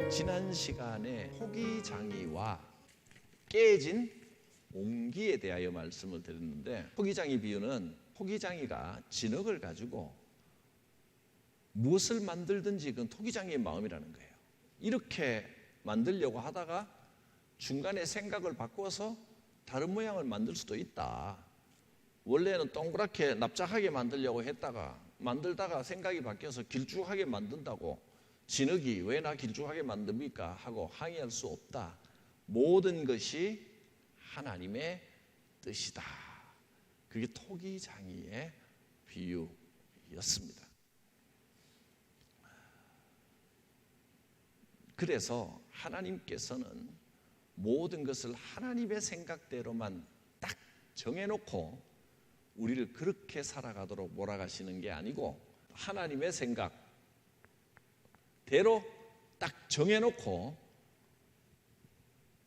지난 시간에 토기장이와 깨진 옹기에 대하여 말씀을 드렸는데, 토기장이 비유는 토기장이가 진흙을 가지고 무엇을 만들든지 그건 토기장이의 마음이라는 거예요. 이렇게 만들려고 하다가 중간에 생각을 바꿔서 다른 모양을 만들 수도 있다. 원래는 동그랗게 납작하게 만들려고 했다가 만들다가 생각이 바뀌어서 길쭉하게 만든다고 진흙이 왜 나 길쭉하게 만듭니까? 하고 항의할 수 없다. 모든 것이 하나님의 뜻이다. 그게 토기장이의 비유였습니다. 그래서 하나님께서는 모든 것을 하나님의 생각대로만 딱 정해놓고 우리를 그렇게 살아가도록 몰아가시는 게 아니고, 하나님의 생각대로 딱 정해놓고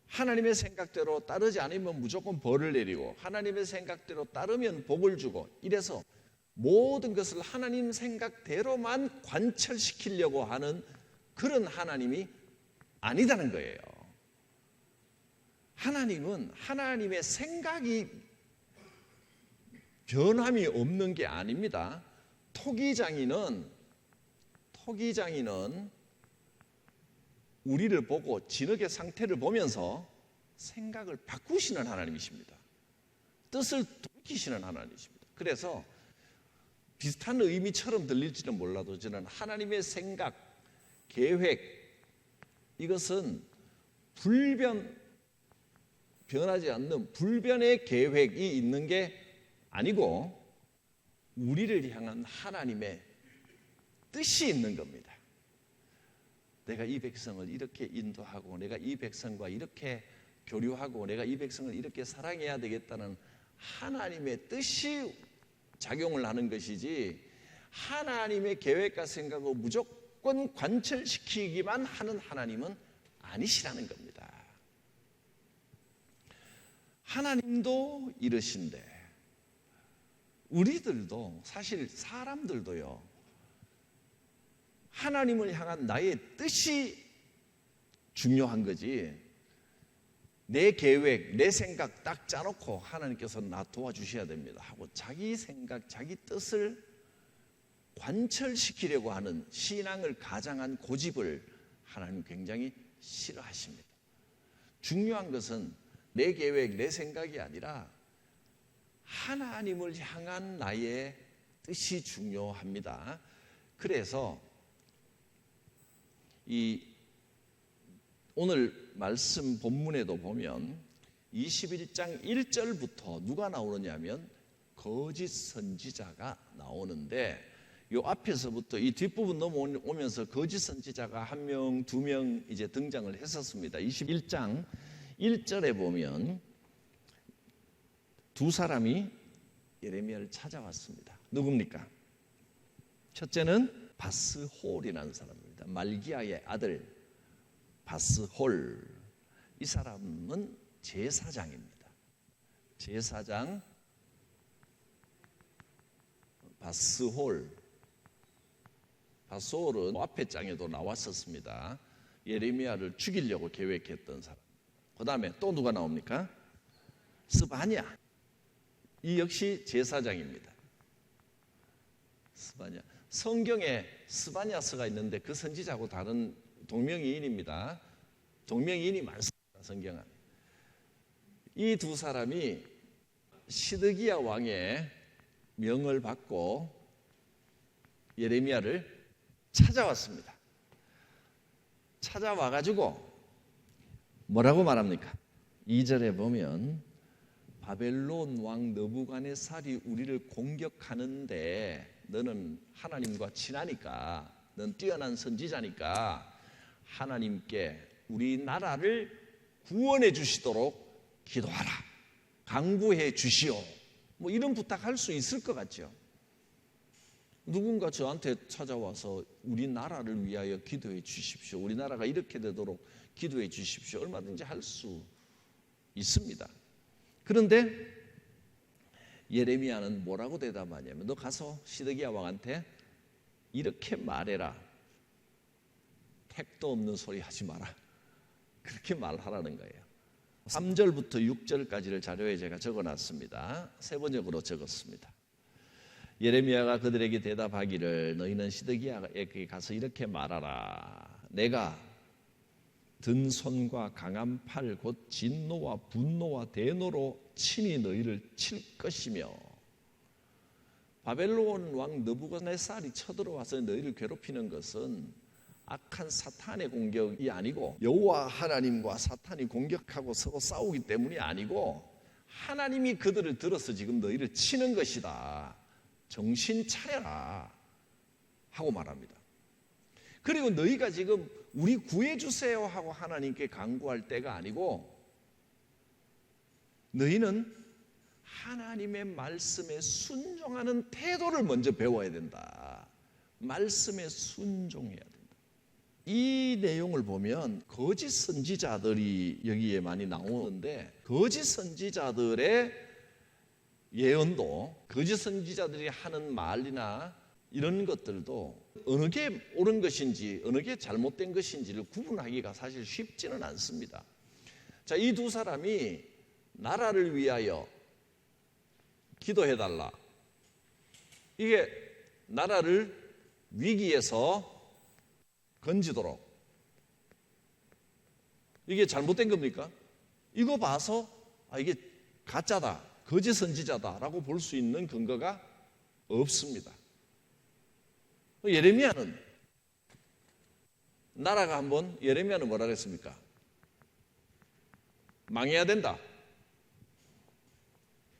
하나님의 생각대로 따르지 않으면 무조건 벌을 내리고 하나님의 생각대로 따르면 복을 주고, 이래서 모든 것을 하나님 생각대로만 관철시키려고 하는 그런 하나님이 아니다는 거예요. 하나님은 하나님의 생각이 변함이 없는 게 아닙니다. 토기장이는 우리를 보고 진흙의 상태를 보면서 생각을 바꾸시는 하나님이십니다. 뜻을 돌이키시는 하나님이십니다. 그래서 비슷한 의미처럼 들릴지는 몰라도 저는 하나님의 생각, 계획, 이것은 변하지 않는 불변의 계획이 있는 게 아니고 우리를 향한 하나님의 뜻이 있는 겁니다. 내가 이 백성을 이렇게 인도하고 내가 이 백성과 이렇게 교류하고 내가 이 백성을 이렇게 사랑해야 되겠다는 하나님의 뜻이 작용을 하는 것이지, 하나님의 계획과 생각을 무조건 관철시키기만 하는 하나님은 아니시라는 겁니다. 하나님도 이러신데 우리들도, 사실 사람들도요, 하나님을 향한 나의 뜻이 중요한 거지, 내 계획, 내 생각 딱 짜놓고 하나님께서 나 도와주셔야 됩니다 하고 자기 생각, 자기 뜻을 관철시키려고 하는 신앙을 가장한 고집을 하나님 굉장히 싫어하십니다. 중요한 것은 내 계획, 내 생각이 아니라 하나님을 향한 나의 뜻이 중요합니다. 그래서 오늘 말씀 본문에도 보면 21장 1절부터 누가 나오느냐 하면 거짓 선지자가 나오는데, 이 앞에서부터 이 뒷부분 넘어오면서 거짓 선지자가 1명, 2명 이제 등장을 했었습니다. 21장 1절에 보면 두 사람이 예레미야를 찾아왔습니다. 누굽니까? 첫째는 바스홀이라는 사람입니다. 말기야의 아들 바스홀. 이 사람은 제사장입니다. 제사장 바스홀은 앞에 장에도 나왔었습니다. 예레미야를 죽이려고 계획했던 사람. 그 다음에 또 누가 나옵니까? 스바냐. 이 역시 제사장입니다. 스바냐. 성경에 스바냐서가 있는데 그 선지자하고 다른 동명이인입니다. 동명이인이 많습니다. 성경은. 이 두 사람이 시드기야 왕의 명을 받고 예레미야를 찾아왔습니다. 찾아와가지고 뭐라고 말합니까? 2절에 보면 바벨론 왕 느부갓네살이 우리를 공격하는데 너는 하나님과 친하니까, 넌 뛰어난 선지자니까 하나님께 우리 나라를 구원해 주시도록 기도하라, 강구해 주시오, 뭐 이런 부탁할 수 있을 것 같죠. 누군가 저한테 찾아와서 우리 나라를 위하여 기도해 주십시오, 우리 나라가 이렇게 되도록 기도해 주십시오, 얼마든지 할 수 있습니다. 그런데 예레미야는 뭐라고 대답하냐면, 너 가서 시드기야 왕한테 이렇게 말해라. 택도 없는 소리 하지 마라. 그렇게 말하라는 거예요. 3절부터 6절까지를 자료에 제가 적어놨습니다. 세번역으로 적었습니다. 예레미야가 그들에게 대답하기를 너희는 시드기야에게 가서 이렇게 말하라. 내가 든 손과 강한 팔 곧 진노와 분노와 대노로 친히 너희를 칠 것이며 바벨론 왕 느부갓네살이 쳐들어와서 너희를 괴롭히는 것은 악한 사탄의 공격이 아니고 여호와 하나님과 사탄이 공격하고 서로 싸우기 때문이 아니고 하나님이 그들을 들어서 지금 너희를 치는 것이다. 정신 차려라 하고 말합니다. 그리고 너희가 지금 우리 구해주세요 하고 하나님께 간구할 때가 아니고 너희는 하나님의 말씀에 순종하는 태도를 먼저 배워야 된다. 말씀에 순종해야 된다. 이 내용을 보면 거짓 선지자들이 여기에 많이 나오는데 거짓 선지자들의 예언도 거짓 선지자들이 하는 말이나 이런 것들도 어느 게 옳은 것인지 어느 게 잘못된 것인지를 구분하기가 사실 쉽지는 않습니다. 자, 이 두 사람이 나라를 위하여 기도해달라. 이게 나라를 위기에서 건지도록. 이게 잘못된 겁니까? 이거 봐서 이게 가짜다, 거짓 선지자다라고 볼 수 있는 근거가 없습니다. 예레미야는 나라가 한번 예레미야는 뭐라 그랬습니까? 망해야 된다.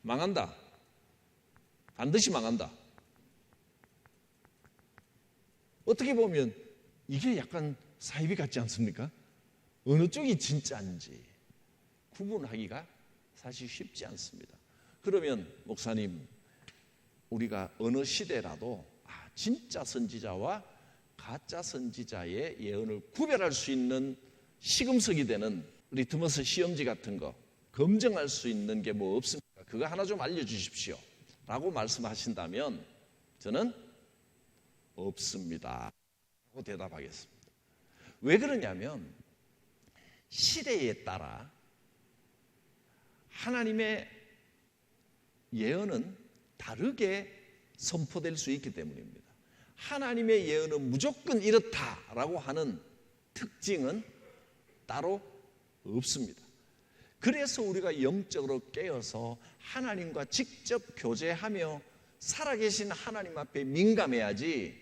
망한다. 반드시 망한다. 어떻게 보면 이게 약간 사이비 같지 않습니까? 어느 쪽이 진짜인지 구분하기가 사실 쉽지 않습니다. 그러면 목사님, 우리가 어느 시대라도 진짜 선지자와 가짜 선지자의 예언을 구별할 수 있는 시금석이 되는 리트머스 시험지 같은 거 검증할 수 있는 게 뭐 없습니까? 그거 하나 좀 알려주십시오 라고 말씀하신다면 저는 없습니다 라고 대답하겠습니다. 왜 그러냐면 시대에 따라 하나님의 예언은 다르게 선포될 수 있기 때문입니다. 하나님의 예언은 무조건 이렇다라고 하는 특징은 따로 없습니다. 그래서 우리가 영적으로 깨어서 하나님과 직접 교제하며 살아계신 하나님 앞에 민감해야지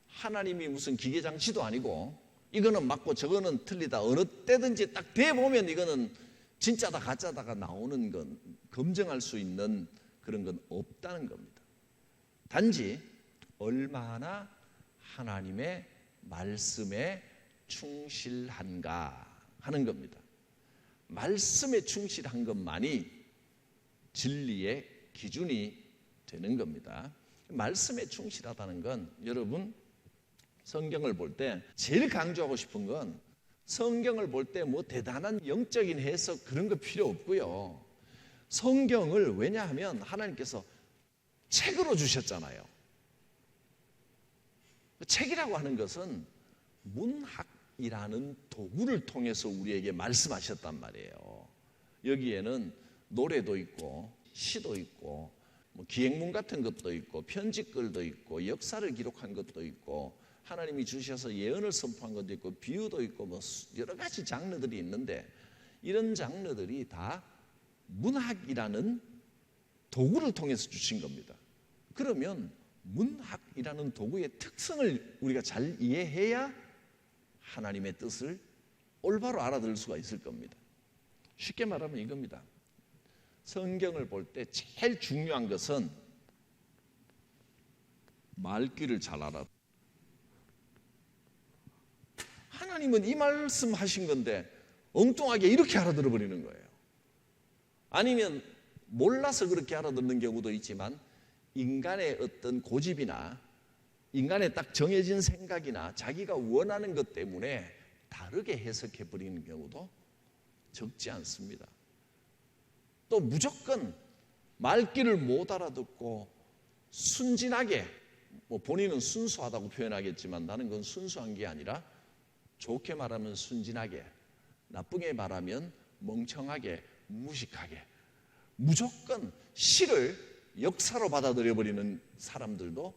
하나님이 무슨 기계장치도 아니고 이거는 맞고 저거는 틀리다 어느 때든지 딱 대보면 이거는 진짜다 가짜다가 나오는 건 검증할 수 있는 그런 건 없다는 겁니다. 단지 얼마나 하나님의 말씀에 충실한가 하는 겁니다. 말씀에 충실한 것만이 진리의 기준이 되는 겁니다. 말씀에 충실하다는 건 여러분 성경을 볼 때 제일 강조하고 싶은 건 성경을 볼 때 뭐 대단한 영적인 해석 그런 거 필요 없고요. 성경을 왜냐하면 하나님께서 책으로 주셨잖아요. 책이라고 하는 것은 문학이라는 도구를 통해서 우리에게 말씀하셨단 말이에요. 여기에는 노래도 있고 시도 있고 뭐 기행문 같은 것도 있고 편지글도 있고 역사를 기록한 것도 있고 하나님이 주셔서 예언을 선포한 것도 있고 비유도 있고 뭐 여러 가지 장르들이 있는데 이런 장르들이 다 문학이라는 도구를 통해서 주신 겁니다. 그러면 문학이라는 도구의 특성을 우리가 잘 이해해야 하나님의 뜻을 올바로 알아들을 수가 있을 겁니다. 쉽게 말하면 이겁니다. 성경을 볼 때 제일 중요한 것은 말귀를 잘 알아. 하나님은 이 말씀 하신 건데 엉뚱하게 이렇게 알아들어 버리는 거예요. 아니면 몰라서 그렇게 알아듣는 경우도 있지만 인간의 어떤 고집이나 인간의 딱 정해진 생각이나 자기가 원하는 것 때문에 다르게 해석해 버리는 경우도 적지 않습니다. 또 무조건 말귀를 못 알아듣고 순진하게 뭐 본인은 순수하다고 표현하겠지만 나는 그건 순수한 게 아니라 좋게 말하면 순진하게, 나쁘게 말하면 멍청하게, 무식하게, 무조건 실을 역사로 받아들여 버리는 사람들도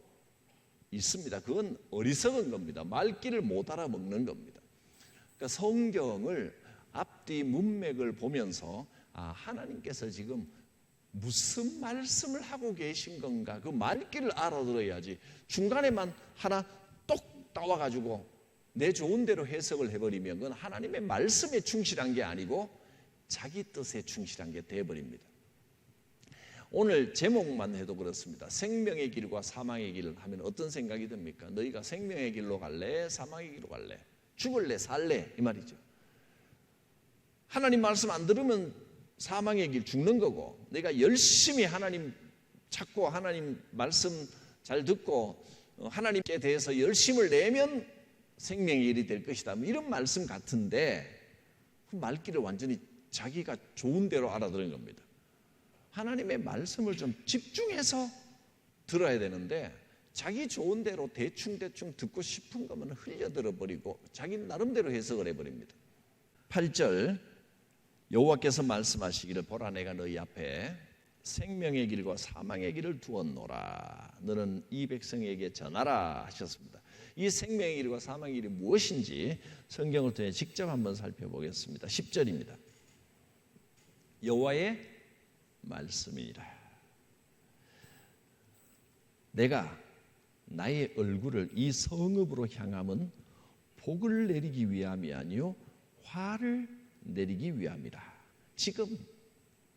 있습니다. 그건 어리석은 겁니다. 말귀를 못 알아먹는 겁니다. 그러니까 성경을 앞뒤 문맥을 보면서 하나님께서 지금 무슨 말씀을 하고 계신 건가, 그 말귀를 알아들어야지 중간에만 하나 똑 나와가지고 내 좋은 대로 해석을 해버리면 그건 하나님의 말씀에 충실한 게 아니고 자기 뜻에 충실한 게 돼버립니다. 오늘 제목만 해도 그렇습니다. 생명의 길과 사망의 길을 하면 어떤 생각이 듭니까? 너희가 생명의 길로 갈래? 사망의 길로 갈래? 죽을래? 살래? 이 말이죠. 하나님 말씀 안 들으면 사망의 길, 죽는 거고, 내가 열심히 하나님 찾고 하나님 말씀 잘 듣고 하나님께 대해서 열심을 내면 생명의 길이 될 것이다, 이런 말씀 같은데 그 말귀를 완전히 자기가 좋은 대로 알아들은 겁니다. 하나님의 말씀을 좀 집중해서 들어야 되는데 자기 좋은 대로 대충 듣고 싶은 것만 흘려들어 버리고 자기 나름대로 해석을 해버립니다. 8절, 여호와께서 말씀하시기를 보라, 내가 너희 앞에 생명의 길과 사망의 길을 두었노라. 너는 이 백성에게 전하라 하셨습니다. 이 생명의 길과 사망의 길이 무엇인지 성경을 통해 직접 한번 살펴보겠습니다. 10절입니다. 여호와의 말씀이니라. 내가 나의 얼굴을 이 성읍으로 향함은 복을 내리기 위함이 아니요 화를 내리기 위함이라. 지금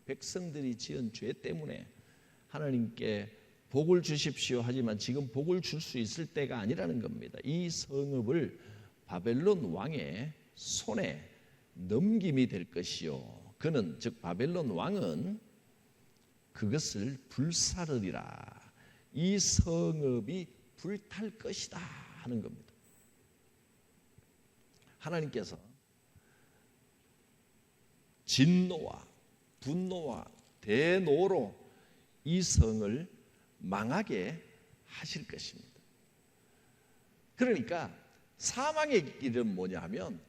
백성들이 지은 죄 때문에 하나님께 복을 주십시오 하지만 지금 복을 줄 수 있을 때가 아니라는 겁니다. 이 성읍을 바벨론 왕의 손에 넘김이 될 것이요, 그는 즉 바벨론 왕은 그것을 불사르리라. 이 성읍이 불탈 것이다 하는 겁니다. 하나님께서 진노와 분노와 대노로 이 성을 망하게 하실 것입니다. 그러니까 사망의 길은 뭐냐 하면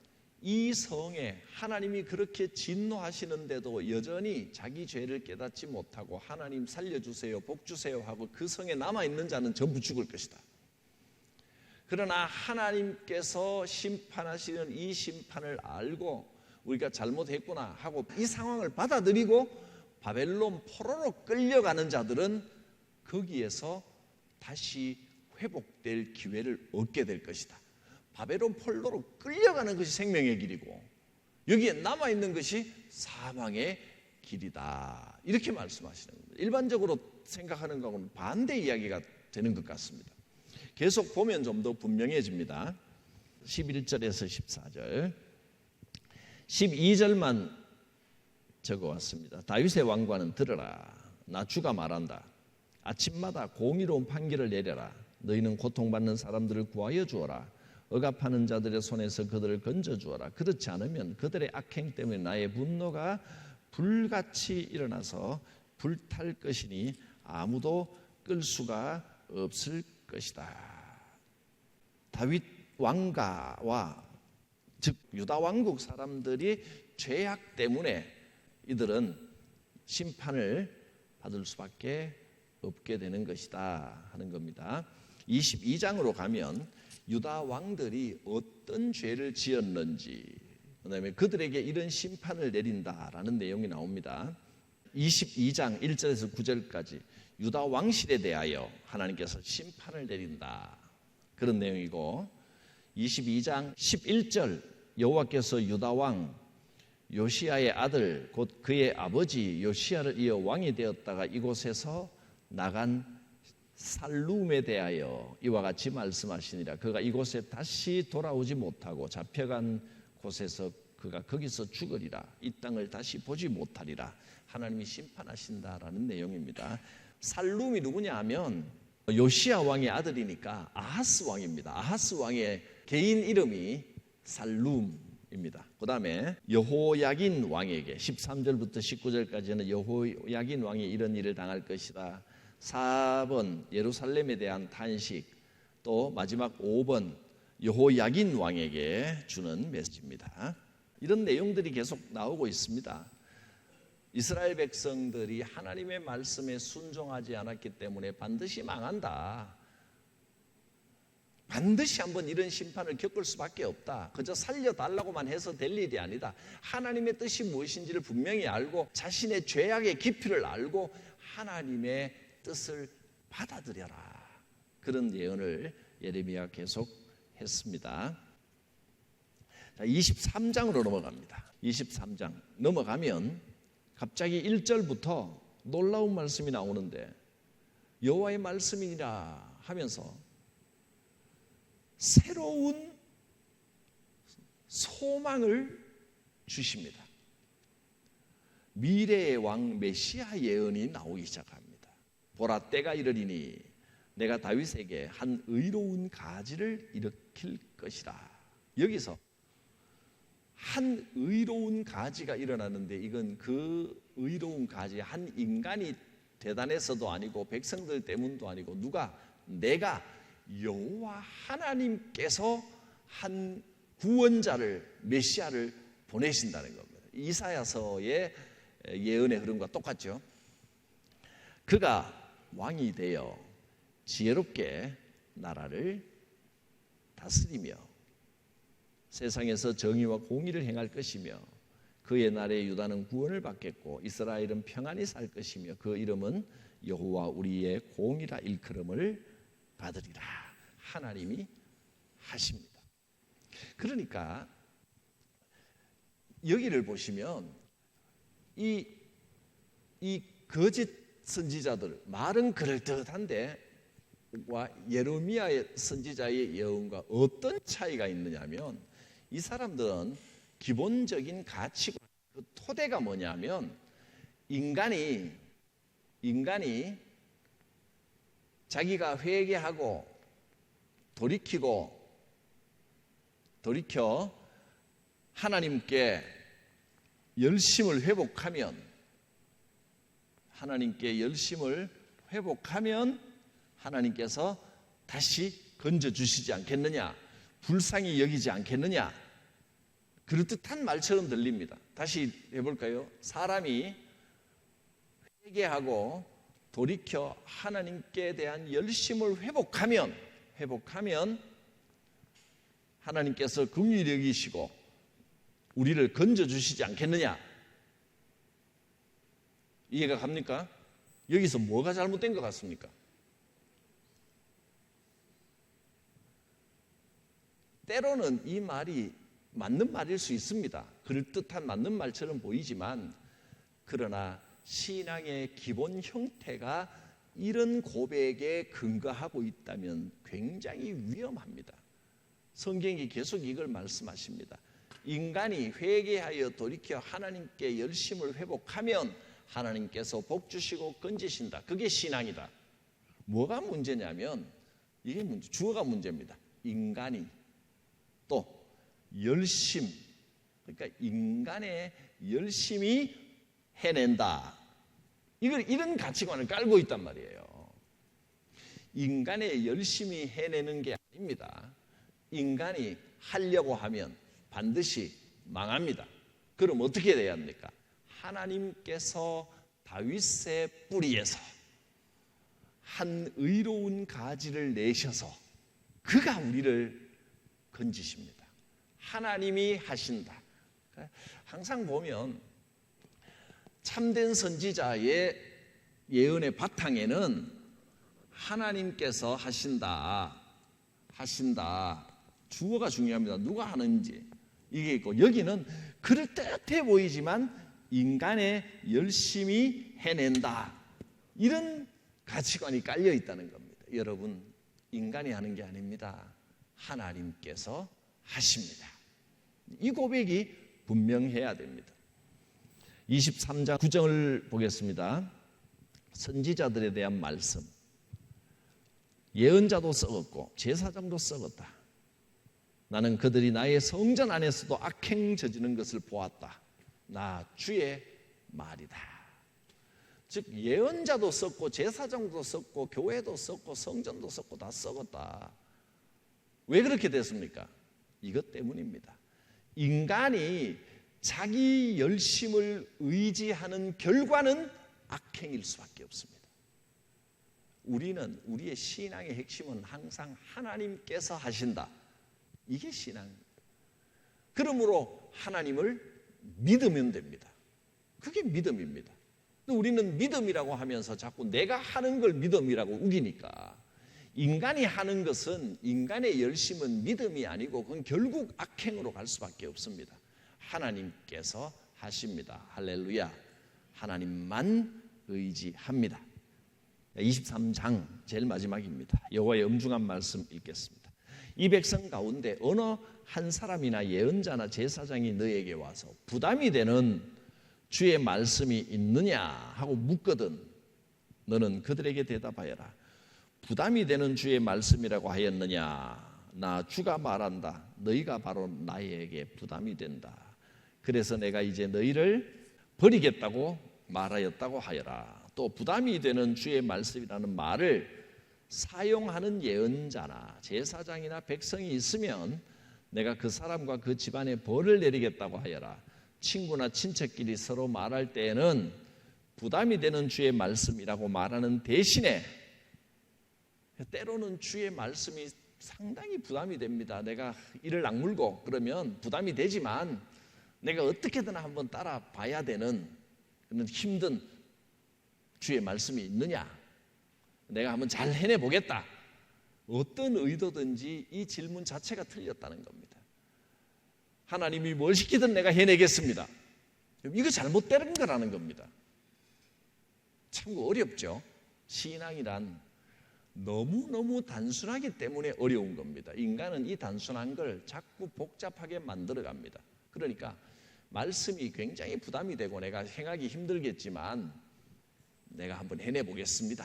이 성에 하나님이 그렇게 진노하시는데도 여전히 자기 죄를 깨닫지 못하고 하나님 살려주세요, 복 주세요 하고 그 성에 남아있는 자는 전부 죽을 것이다. 그러나 하나님께서 심판하시는 이 심판을 알고 우리가 잘못했구나 하고 이 상황을 받아들이고 바벨론 포로로 끌려가는 자들은 거기에서 다시 회복될 기회를 얻게 될 것이다. 바벨론 포로로 끌려가는 것이 생명의 길이고 여기에 남아있는 것이 사망의 길이다, 이렇게 말씀하시는 겁니다. 일반적으로 생각하는 것과는 반대 이야기가 되는 것 같습니다. 계속 보면 좀 더 분명해집니다. 11절에서 14절, 12절만 적어왔습니다. 다윗의 왕관은 들으라, 나 주가 말한다. 아침마다 공의로운 판결을 내려라. 너희는 고통받는 사람들을 구하여 주어라. 억압하는 자들의 손에서 그들을 건져주어라. 그렇지 않으면 그들의 악행 때문에 나의 분노가 불같이 일어나서 불탈 것이니 아무도 끌 수가 없을 것이다. 다윗 왕가와 즉 유다 왕국 사람들이 죄악 때문에 이들은 심판을 받을 수밖에 없게 되는 것이다 하는 겁니다. 22장으로 가면 유다 왕들이 어떤 죄를 지었는지, 그다음에 그들에게 이런 심판을 내린다라는 내용이 나옵니다. 22장 1절에서 9절까지 유다 왕실에 대하여 하나님께서 심판을 내린다, 그런 내용이고, 22장 11절 여호와께서 유다 왕 요시야의 아들 곧 그의 아버지 요시야를 이어 왕이 되었다가 이곳에서 나간 살룸에 대하여 이와 같이 말씀하시니라. 그가 이곳에 다시 돌아오지 못하고 잡혀간 곳에서 그가 거기서 죽으리라. 이 땅을 다시 보지 못하리라. 하나님이 심판하신다라는 내용입니다. 살룸이 누구냐 하면 요시야 왕의 아들이니까 아하스 왕입니다. 아하스 왕의 개인 이름이 살룸입니다. 그 다음에 여호야긴 왕에게 13절부터 19절까지는 여호야긴 왕이 이런 일을 당할 것이다. 4번 예루살렘에 대한 탄식, 또 마지막 5번 여호야긴 왕에게 주는 메시지입니다. 이런 내용들이 계속 나오고 있습니다. 이스라엘 백성들이 하나님의 말씀에 순종하지 않았기 때문에 반드시 망한다. 반드시 한번 이런 심판을 겪을 수밖에 없다. 그저 살려달라고만 해서 될 일이 아니다. 하나님의 뜻이 무엇인지를 분명히 알고 자신의 죄악의 깊이를 알고 하나님의 뜻을 받아들여라. 그런 예언을 예레미야가 계속 했습니다. 자, 23장으로 넘어갑니다. 23장 넘어가면 갑자기 1절부터 놀라운 말씀이 나오는데 여호와의 말씀이니라 하면서 새로운 소망을 주십니다. 미래의 왕 메시아 예언이 나오기 시작합니다. 보라, 때가 이르리니 내가 다윗에게 한 의로운 가지를 일으킬 것이라. 여기서 한 의로운 가지가 일어나는데 이건 그 의로운 가지, 한 인간이 대단해서도 아니고 백성들 때문도 아니고 누가? 내가 여호와 하나님께서 한 구원자를, 메시아를 보내신다는 겁니다. 이사야서의 예언의 흐름과 똑같죠. 그가 왕이 되어 지혜롭게 나라를 다스리며 세상에서 정의와 공의를 행할 것이며 그의 날에 유다는 구원을 받겠고 이스라엘은 평안히 살 것이며 그 이름은 여호와 우리의 공이라 일컬음을 받으리라. 하나님이 하십니다. 그러니까 여기를 보시면 이 거짓 선지자들 말은 그럴듯한데 와 예레미야의 선지자의 예언과 어떤 차이가 있느냐면 이 사람들은 기본적인 가치관, 그 토대가 뭐냐면 인간이 자기가 회개하고 돌이켜 하나님께 열심을 회복하면 하나님께서 다시 건져주시지 않겠느냐, 불쌍히 여기지 않겠느냐, 그럴듯한 말처럼 들립니다. 다시 해볼까요? 사람이 회개하고 돌이켜 하나님께 대한 열심을 회복하면 하나님께서 긍휼히 여기시고 우리를 건져주시지 않겠느냐. 이해가 갑니까? 여기서 뭐가 잘못된 것 같습니까? 때로는 이 말이 맞는 말일 수 있습니다. 그럴듯한 맞는 말처럼 보이지만 그러나 신앙의 기본 형태가 이런 고백에 근거하고 있다면 굉장히 위험합니다. 성경이 계속 이걸 말씀하십니다. 인간이 회개하여 돌이켜 하나님께 열심을 회복하면 하나님께서 복 주시고 건지신다. 그게 신앙이다. 뭐가 문제냐면 이게 주어가 문제입니다. 인간이 또 열심, 그러니까 인간의 열심이 해낸다. 이런 가치관을 깔고 있단 말이에요. 인간의 열심히 해내는 게 아닙니다. 인간이 하려고 하면 반드시 망합니다. 그럼 어떻게 돼야 합니까? 하나님께서 다윗의 뿌리에서 한 의로운 가지를 내셔서 그가 우리를 건지십니다. 하나님이 하신다. 항상 보면 참된 선지자의 예언의 바탕에는 하나님께서 하신다. 주어가 중요합니다. 누가 하는지 이게 있고, 여기는 그럴듯해 보이지만 인간의 열심히 해낸다. 이런 가치관이 깔려 있다는 겁니다. 여러분, 인간이 하는 게 아닙니다. 하나님께서 하십니다. 이 고백이 분명해야 됩니다. 23장 9절을 보겠습니다. 선지자들에 대한 말씀. 예언자도 썩었고 제사장도 썩었다. 나는 그들이 나의 성전 안에서도 악행 저지르는 것을 보았다. 나 주의 말이다. 즉 예언자도 썩고 제사장도 썩고 교회도 썩고 성전도 썩고 다 썩었다. 왜 그렇게 됐습니까? 이것 때문입니다. 인간이 자기 열심을 의지하는 결과는 악행일 수밖에 없습니다. 우리는 우리의 신앙의 핵심은 항상 하나님께서 하신다. 이게 신앙입니다. 그러므로 하나님을 믿으면 됩니다. 그게 믿음입니다. 우리는 믿음이라고 하면서 자꾸 내가 하는 걸 믿음이라고 우기니까 인간이 하는 것은 인간의 열심은 믿음이 아니고 그건 결국 악행으로 갈 수밖에 없습니다. 하나님께서 하십니다. 할렐루야. 하나님만 의지합니다. 23장 제일 마지막입니다. 여호와의 엄중한 말씀 읽겠습니다. 이 백성 가운데 어느 한 사람이나 예언자나 제사장이 너에게 와서 부담이 되는 주의 말씀이 있느냐 하고 묻거든 너는 그들에게 대답하여라. 부담이 되는 주의 말씀이라고 하였느냐? 나 주가 말한다. 너희가 바로 나에게 부담이 된다. 그래서 내가 이제 너희를 버리겠다고 말하였다고 하여라. 또 부담이 되는 주의 말씀이라는 말을 사용하는 예언자나 제사장이나 백성이 있으면 내가 그 사람과 그 집안에 벌을 내리겠다고 하여라. 친구나 친척끼리 서로 말할 때에는 부담이 되는 주의 말씀이라고 말하는 대신에 때로는 주의 말씀이 상당히 부담이 됩니다. 내가 이를 악물고 그러면 부담이 되지만 내가 어떻게든 한번 따라봐야 되는 그런 힘든 주의 말씀이 있느냐? 내가 한번 잘 해내보겠다. 어떤 의도든지 이 질문 자체가 틀렸다는 겁니다. 하나님이 뭘 시키든 내가 해내겠습니다. 이거 잘못된 거라는 겁니다. 참 어렵죠. 신앙이란 너무너무 단순하기 때문에 어려운 겁니다. 인간은 이 단순한 걸 자꾸 복잡하게 만들어갑니다. 그러니까 말씀이 굉장히 부담이 되고 내가 행하기 힘들겠지만 내가 한번 해내보겠습니다.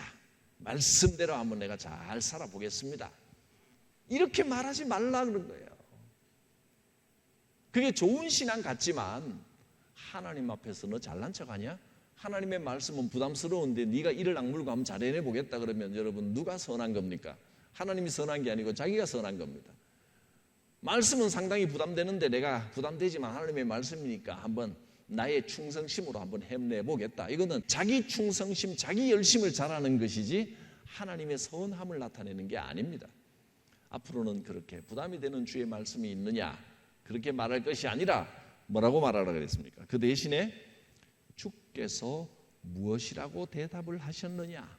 말씀대로 한번 내가 잘 살아보겠습니다. 이렇게 말하지 말라 그런 거예요. 그게 좋은 신앙 같지만 하나님 앞에서 너 잘난 척하냐? 하나님의 말씀은 부담스러운데 네가 이를 악물고 한번 잘 해내보겠다 그러면 여러분 누가 선한 겁니까? 하나님이 선한 게 아니고 자기가 선한 겁니다. 말씀은 상당히 부담되는데 내가 부담되지만 하나님의 말씀이니까 한번 나의 충성심으로 한번 해내보겠다. 이거는 자기 충성심, 자기 열심을 잘하는 것이지 하나님의 선함을 나타내는 게 아닙니다. 앞으로는 그렇게 부담이 되는 주의 말씀이 있느냐 그렇게 말할 것이 아니라 뭐라고 말하라 그랬습니까? 그 대신에 주께서 무엇이라고 대답을 하셨느냐,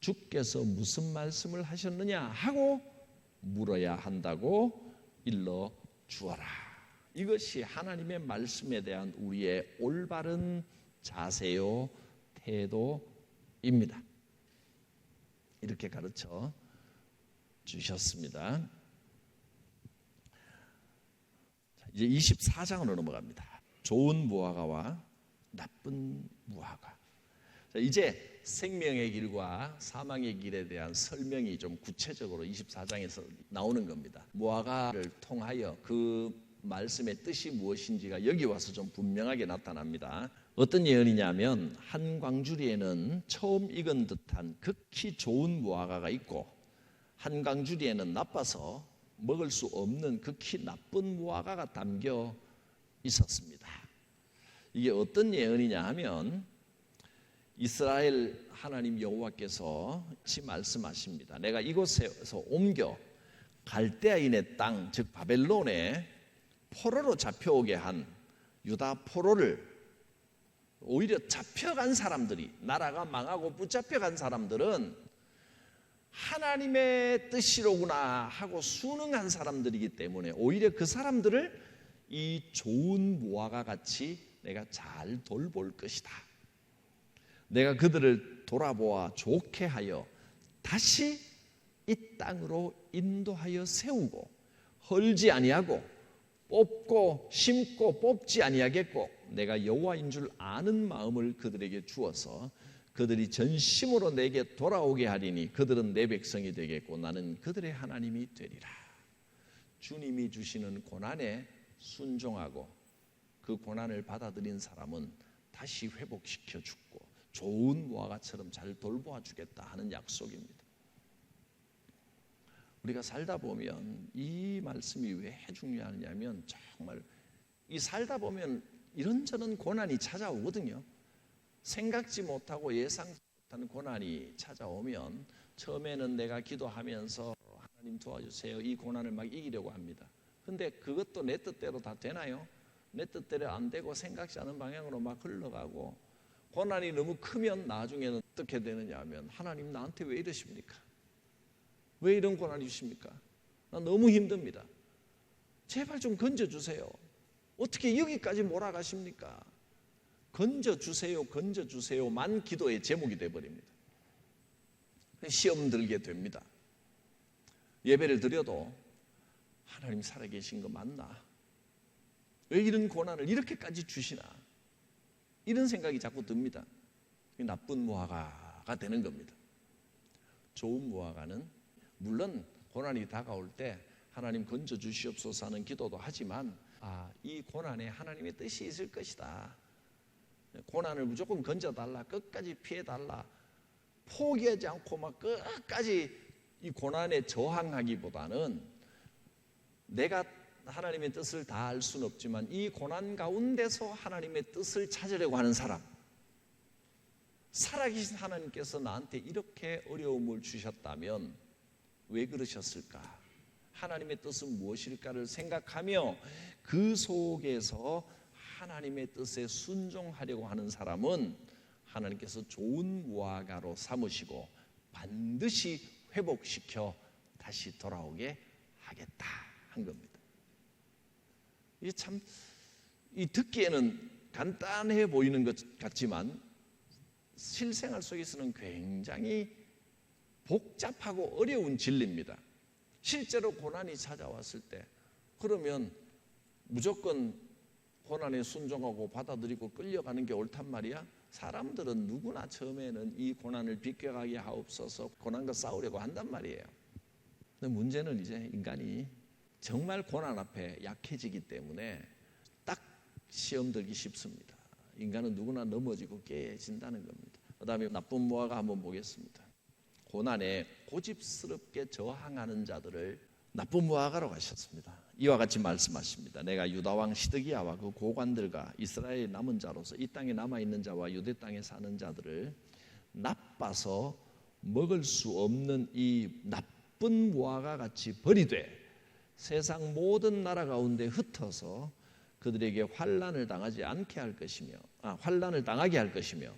주께서 무슨 말씀을 하셨느냐 하고 물어야 한다고 일러 주어라. 이것이 하나님의 말씀에 대한 우리의 올바른 자세요 태도입니다. 이렇게 가르쳐 주셨습니다. 이제 24장으로 넘어갑니다. 좋은 무화과와 나쁜 무화과. 이제 생명의 길과 사망의 길에 대한 설명이 좀 구체적으로 24장에서 나오는 겁니다. 무화과를 통하여 그 말씀의 뜻이 무엇인지가 여기 와서 좀 분명하게 나타납니다. 어떤 예언이냐면 한 광주리에는 처음 익은 듯한 극히 좋은 무화과가 있고 한 광주리에는 나빠서 먹을 수 없는 극히 나쁜 무화과가 담겨 있었습니다. 이게 어떤 예언이냐 하면 이스라엘 하나님 여호와께서 이렇게 말씀하십니다. 내가 이곳에서 옮겨 갈대아인의 땅, 즉 바벨론에 포로로 잡혀오게 한 유다 포로를 오히려 잡혀간 사람들이, 나라가 망하고 붙잡혀간 사람들은 하나님의 뜻이로구나 하고 순응한 사람들이기 때문에 오히려 그 사람들을 이 좋은 무화과 같이 내가 잘 돌볼 것이다. 내가 그들을 돌아보아 좋게 하여 다시 이 땅으로 인도하여 세우고 헐지 아니하고 뽑고 심고 뽑지 아니하겠고 내가 여호와인 줄 아는 마음을 그들에게 주어서 그들이 전심으로 내게 돌아오게 하리니 그들은 내 백성이 되겠고 나는 그들의 하나님이 되리라. 주님이 주시는 고난에 순종하고 그 고난을 받아들인 사람은 다시 회복시켜 주고 좋은 무화과처럼 잘 돌보아 주겠다 하는 약속입니다. 우리가 살다 보면 이 말씀이 왜 중요하냐면 정말 이 살다 보면 이런저런 고난이 찾아오거든요. 생각지 못하고 예상치 못하는 고난이 찾아오면 처음에는 내가 기도하면서 하나님 도와주세요 이 고난을 막 이기려고 합니다. 근데 그것도 내 뜻대로 다 되나요? 내 뜻대로 안 되고 생각지 않은 방향으로 막 흘러가고 고난이 너무 크면 나중에는 어떻게 되느냐 하면 하나님 나한테 왜 이러십니까? 왜 이런 고난이 주십니까? 나 너무 힘듭니다. 제발 좀 건져주세요. 어떻게 여기까지 몰아가십니까? 건져주세요, 건져주세요만 기도의 제목이 되어버립니다. 시험 들게 됩니다. 예배를 드려도 하나님 살아계신 거 맞나? 왜 이런 고난을 이렇게까지 주시나? 이런 생각이 자꾸 듭니다. 나쁜 무화과가 되는 겁니다. 좋은 무화과는 물론 고난이 다가올 때 하나님 건져주시옵소서 하는 기도도 하지만 이 고난에 하나님의 뜻이 있을 것이다. 고난을 무조건 건져달라, 끝까지 피해달라, 포기하지 않고 막 끝까지 이 고난에 저항하기보다는 내가 하나님의 뜻을 다 알 수는 없지만 이 고난 가운데서 하나님의 뜻을 찾으려고 하는 사람, 살아계신 하나님께서 나한테 이렇게 어려움을 주셨다면 왜 그러셨을까? 하나님의 뜻은 무엇일까를 생각하며 그 속에서 하나님의 뜻에 순종하려고 하는 사람은 하나님께서 좋은 무화과로 삼으시고 반드시 회복시켜 다시 돌아오게 하겠다 한 겁니다. 이게 참 듣기에는 간단해 보이는 것 같지만 실생활 속에서는 굉장히 복잡하고 어려운 진리입니다. 실제로 고난이 찾아왔을 때 그러면 무조건 고난에 순종하고 받아들이고 끌려가는 게 옳단 말이야? 사람들은 누구나 처음에는 이 고난을 비껴가게 하옵소서 고난과 싸우려고 한단 말이에요. 근데 문제는 이제 인간이 정말 고난 앞에 약해지기 때문에 딱 시험 들기 쉽습니다. 인간은 누구나 넘어지고 깨진다는 겁니다. 그 다음에 나쁜 무화과 한번 보겠습니다. 고난에 고집스럽게 저항하는 자들을 나쁜 무화과라고 하셨습니다. 이와 같이 말씀하십니다. 내가 유다왕 시드기야와 그 고관들과 이스라엘의 남은 자로서 이 땅에 남아있는 자와 유대 땅에 사는 자들을 나빠서 먹을 수 없는 이 나쁜 무화과 같이 버리되 세상 모든 나라 가운데 흩어서 그들에게 환난을 당하지 않게 할 것이며 환난을 당하게 할 것이며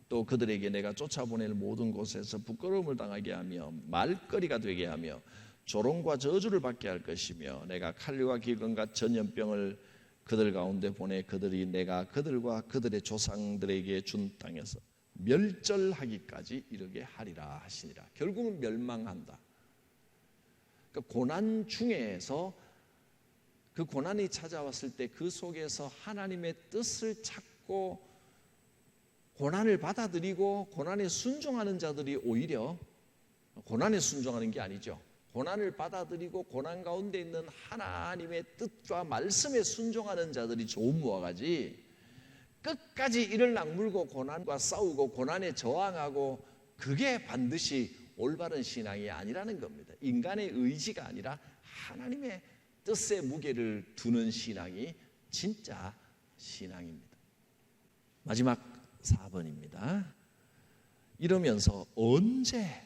또 그들에게 내가 쫓아보낼 모든 곳에서 부끄러움을 당하게 하며 말거리가 되게 하며 조롱과 저주를 받게 할 것이며 내가 칼과 기근과 전염병을 그들 가운데 보내 그들이 내가 그들과 그들의 조상들에게 준 땅에서 멸절하기까지 이르게 하리라 하시니라. 결국은 멸망한다. 그러니까 고난 중에서 그 고난이 찾아왔을 때 그 속에서 하나님의 뜻을 찾고 고난을 받아들이고 고난에 순종하는 자들이 오히려 고난에 순종하는 게 아니죠. 고난을 받아들이고 고난 가운데 있는 하나님의 뜻과 말씀에 순종하는 자들이 좋은 무화과지 끝까지 이를 악물고 고난과 싸우고 고난에 저항하고 그게 반드시 올바른 신앙이 아니라는 겁니다. 인간의 의지가 아니라 하나님의 뜻의 무게를 두는 신앙이 진짜 신앙입니다. 마지막 4번입니다. 이러면서 언제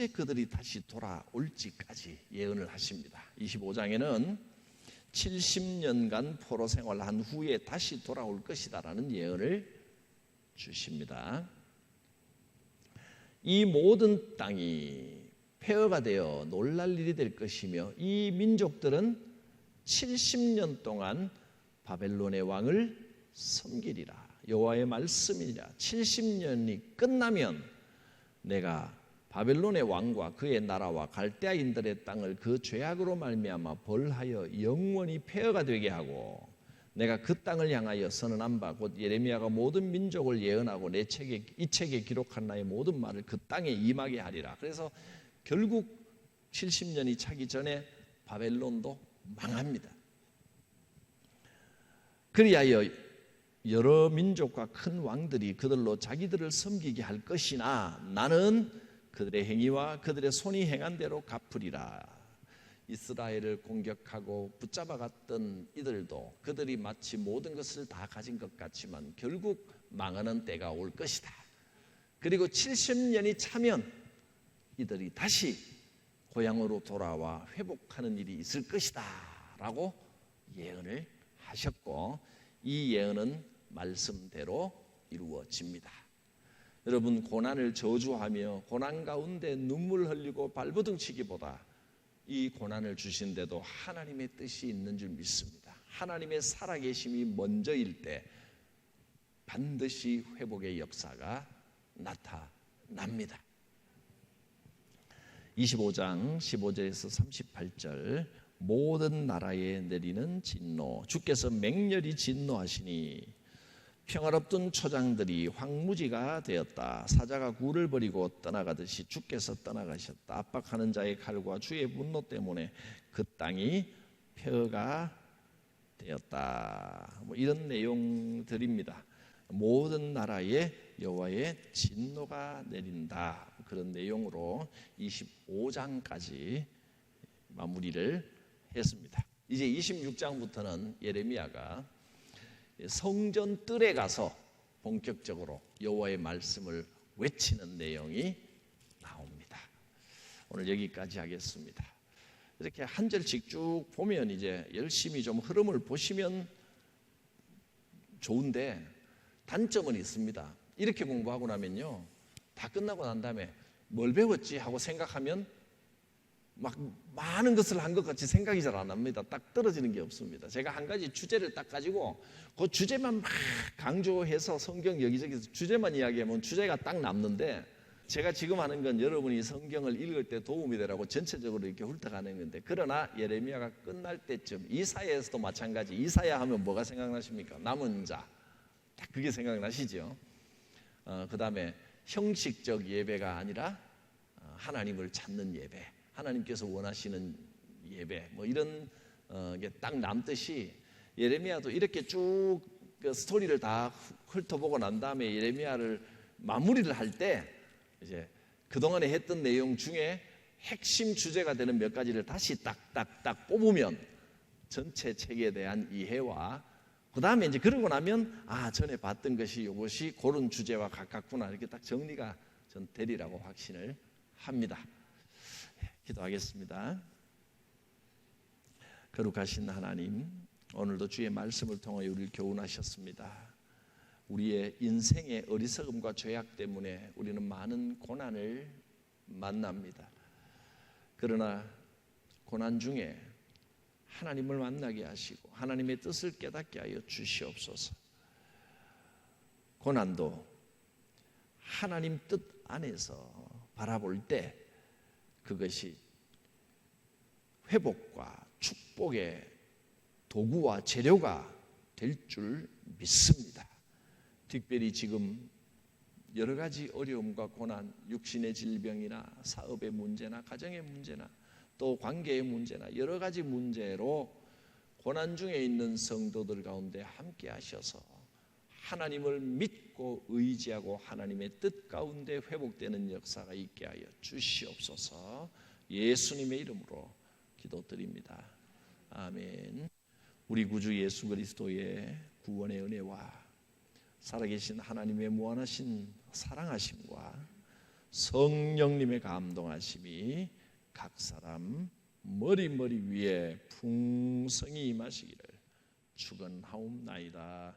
그들이 다시 돌아올지까지 예언을 하십니다. 25장에는 70년간 포로 생활한 후에 다시 돌아올 것이다라는 예언을 주십니다. 이 모든 땅이 폐허가 되어 놀랄 일이 될 것이며 이 민족들은 70년 동안 바벨론의 왕을 섬기리라. 여호와의 말씀이니라. 70년이 끝나면 내가 바벨론의 왕과 그의 나라와 갈대아인들의 땅을 그 죄악으로 말미암아 벌하여 영원히 폐허가 되게 하고 내가 그 땅을 향하여 선언한 바 곧 예레미야가 모든 민족을 예언하고 내 책에 이 책에 기록한 나의 모든 말을 그 땅에 임하게 하리라. 그래서 결국 70년이 차기 전에 바벨론도 망합니다. 그리하여 여러 민족과 큰 왕들이 그들로 자기들을 섬기게 할 것이나 나는 그들의 행위와 그들의 손이 행한 대로 갚으리라. 이스라엘을 공격하고 붙잡아갔던 이들도 그들이 마치 모든 것을 다 가진 것 같지만 결국 망하는 때가 올 것이다. 그리고 70년이 차면 이들이 다시 고향으로 돌아와 회복하는 일이 있을 것이다 라고 예언을 하셨고, 이 예언은 말씀대로 이루어집니다. 여러분, 고난을 저주하며 고난 가운데 눈물 흘리고 발버둥치기보다 이 고난을 주신데도 하나님의 뜻이 있는 줄 믿습니다. 하나님의 살아계심이 먼저일 때 반드시 회복의 역사가 나타납니다. 25장 15절에서 38절, 모든 나라에 내리는 진노, 주께서 맹렬히 진노하시니 평화롭던 초장들이 황무지가 되었다. 사자가 굴을 버리고 떠나가듯이 주께서 떠나가셨다. 압박하는 자의 칼과 주의 분노 때문에 그 땅이 폐허가 되었다. 이런 내용들입니다. 모든 나라에 여호와의 진노가 내린다. 그런 내용으로 25장까지 마무리를 했습니다. 이제 26장부터는 예레미야가 성전 뜰에 가서 본격적으로 여호와의 말씀을 외치는 내용이 나옵니다. 오늘 여기까지 하겠습니다. 이렇게 한 절씩 쭉 보면 이제 열심히 좀 흐름을 보시면 좋은데 단점은 있습니다. 이렇게 공부하고 나면요, 다 끝나고 난 다음에 뭘 배웠지 하고 생각하면 막 많은 것을 한 것 같이 생각이 잘 안 납니다. 딱 떨어지는 게 없습니다. 제가 한 가지 주제를 딱 가지고 그 주제만 막 강조해서 성경 여기저기서 주제만 이야기하면 주제가 딱 남는데, 제가 지금 하는 건 여러분이 성경을 읽을 때 도움이 되라고 전체적으로 이렇게 훑어가는 건데, 그러나 예레미야가 끝날 때쯤 이사야에서도 마찬가지. 이사야 하면 뭐가 생각나십니까? 남은 자, 딱 그게 생각나시죠? 그 다음에 형식적 예배가 아니라 하나님을 찾는 예배, 하나님께서 원하시는 예배, 이런 게 딱 남듯이 예레미야도 이렇게 쭉 그 스토리를 다 훑어보고 난 다음에 예레미야를 마무리를 할 때 이제 그동안에 했던 내용 중에 핵심 주제가 되는 몇 가지를 다시 딱딱딱 뽑으면 전체 책에 대한 이해와, 그 다음에 이제 그러고 나면 전에 봤던 것이 이것이 그런 주제와 가깝구나, 이렇게 딱 정리가 전 되리라고 확신을 합니다. 기도하겠습니다. 거룩하신 하나님, 오늘도 주의 말씀을 통하여 우리를 교훈하셨습니다. 우리의 인생의 어리석음과 죄악 때문에 우리는 많은 고난을 만납니다. 그러나 고난 중에 하나님을 만나게 하시고 하나님의 뜻을 깨닫게 하여 주시옵소서. 고난도 하나님 뜻 안에서 바라볼 때 그것이 회복과 축복의 도구와 재료가 될 줄 믿습니다. 특별히 지금 여러 가지 어려움과 고난, 육신의 질병이나 사업의 문제나 가정의 문제나 또 관계의 문제나 여러 가지 문제로 고난 중에 있는 성도들 가운데 함께 하셔서 하나님을 믿고 의지하고 하나님의 뜻 가운데 회복되는 역사가 있게 하여 주시옵소서. 예수님의 이름으로 기도드립니다. 아멘. 우리 구주 예수 그리스도의 구원의 은혜와 살아계신 하나님의 무한하신 사랑하심과 성령님의 감동하심이 각 사람 머리 위에 풍성히 임하시기를 축원하옵나이다.